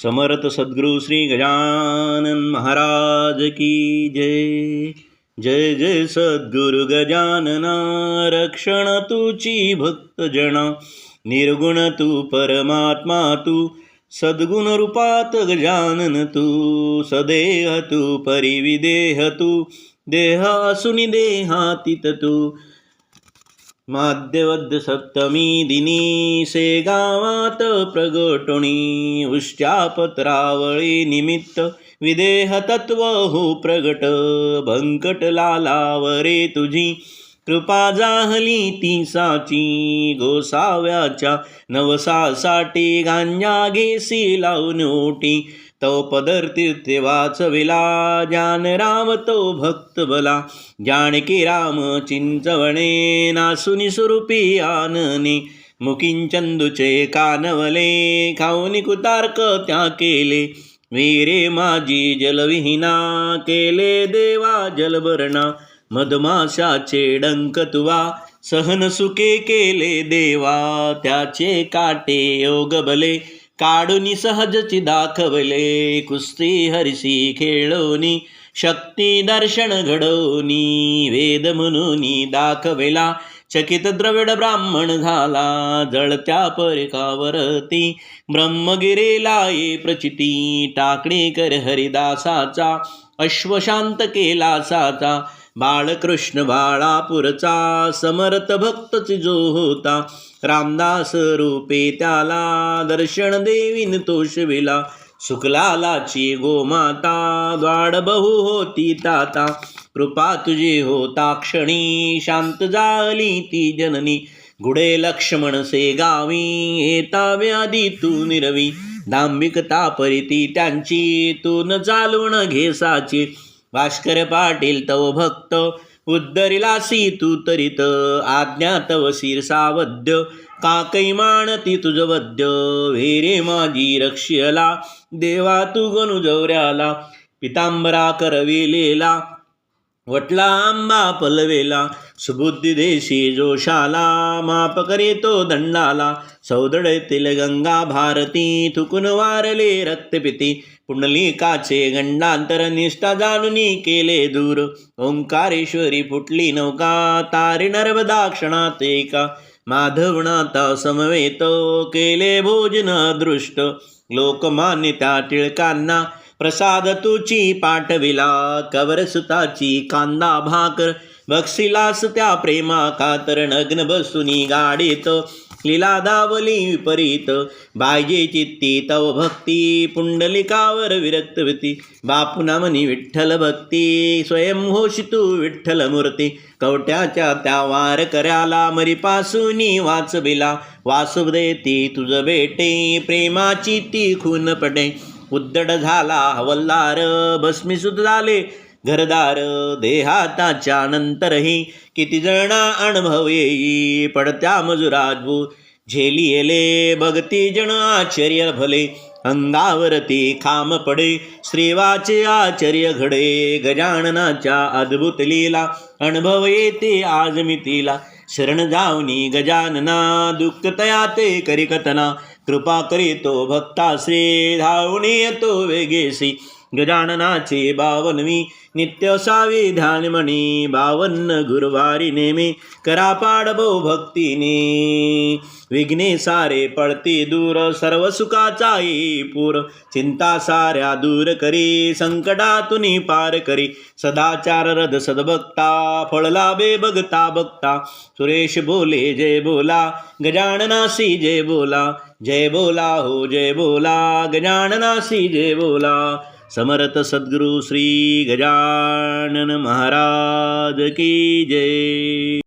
समर्थ सद्गुरु श्री गजानन महाराज की जय। जय जय सद्गुरु गजानना, रक्षण तुची भक्तजना। निर्गुण तू परमात्मा तू, सद्गुण रूपात गजानन तू। सदेह तू परिविदेह तू, देह असुनी देहातीत तू। माध्यवद्य सप्तमी दिनी, से गावात प्रगटणी। उष्ट्यापत्रावळी निमित्त, विदेह तत्व हो प्रगट। भंकट लालावरे तुझी, कृपा जाहली ती साची। गोसाव्याच्या नवसासाठी, गांजा घेसी लावून ओटी। तो पदर तीर्थे वाचविला, जान राम तो भक्त बला। जानकी राम चिंचवणे, नासुनी स्वरूपी आनने। मुकिंचंदूचे कानवले, खाऊनी कुतार्क त्या केले। वीरे माझी जलविहीना, केले देवा जलभरणा। मधमाशाचे डंक तुवा, सहन सुखे केले देवा। त्याचे काटे योग बले, काढूनी सहजची दाखवले। कुस्ती हरसी खेळोनी, शक्ती दर्शन घडवनी। वेद म्हणूनी दाखवेला, चकित द्रविड ब्राह्मण झाला। जळत्या परिकावरती, ब्रह्मगिरीला ये प्रचिती। टाकणी कर हरिदासाचा, अश्वशांत केला साचा। बाळकृष्ण बाळापूरचा, समर्थ भक्तच जो होता। रामदास रूपे त्याला, दर्शन देवीन तोषविला। सुकलालाची गोमाता, द्वाड बहु होती ताता। कृपा तुझी होता क्षणी, शांत झाली ती जननी। गुडे लक्ष्मण से गावी, येता व्याधी तू निरवी। दांभिकता परिती त्यांची, तू न चालवण घेसाची। भास्कर पाटील तव भक्त, उद्धरिलासी तू तरित। आज्ञा तव शिरसावद्य, काकई मानती तुझ वद्य। वेरे माझी रक्षियला, देवा तू गणू जवऱ्याला। पितांबरा करविलेला, वटला आंबा पलवेला। सुबुद्धी देशी जोशाला, माप करे तो दंडाला। सौदळेतील गंगा भारती, थुकून वारले रक्तपिती। पुंडलिकाचे गंडांतर, निष्ठा जाणूनी केले दूर। ओंकारेश्वरी फुटली नौका, तारी नर्मदा क्षणात एका। माधवनाथा समवेत, केले भोजन दृष्ट। लोकमान्य त्या टिळकांना, प्रसाद तुची पाठविला। कवरसुताची कांदा भाकर, बक्षिलास त्या प्रेमा कातर। नग्न बसुनी गाडीत, लीला दावली विपरीत। बायजे चित्ती तव भक्ती, पुंडलिकावर विरक्तवती। बापुना मनी विठ्ठल भक्ती, स्वयं होशी तू विठ्ठल मूर्ती। कवट्याच्या त्या वार कर्याला, मरीपासूनी वाचविला। वासुदेती तुझ बेटे, प्रेमाची ती खून पटे। उद्धड झाला हवलदार, भस्मीसुत झाले घरदार। देहाताच्या नंतरही, किती जणा अनुभव येई। पडत्या मजुराजू झेलियले, भगती जण आश्चर्य भले। अंगावरती खांब पडे, श्रीवाचे आश्चर्य घडे। गजाननाच्या अद्भुत लीला, अनुभव येते आज मितीला। शरण जावनी गजानना, दुःख तया ते करी कथना। कृपा करीतो भक्ताश्री, धावणे येतो वेगेसी। गजाननाचे 52वी नित्य सावी ध्यानमणी। 52 गुरुवारी नेमी, करा पाडबो भक्तीने। विघ्ने सारे पळती दूर, सर्व सुखाचा येई पूर। चिंता साऱ्या दूर करी, संकटातुनी पार करी। सदाचार रद सद्भक्ता, फळ लाभे बघता बघता। सुरेश बोले जय बोला, गजाननासी जय बोला। जय बोला हो जय बोला, गजाननासी जय बोला। समर्थ सद्गुरु श्री गजानन महाराज की जय।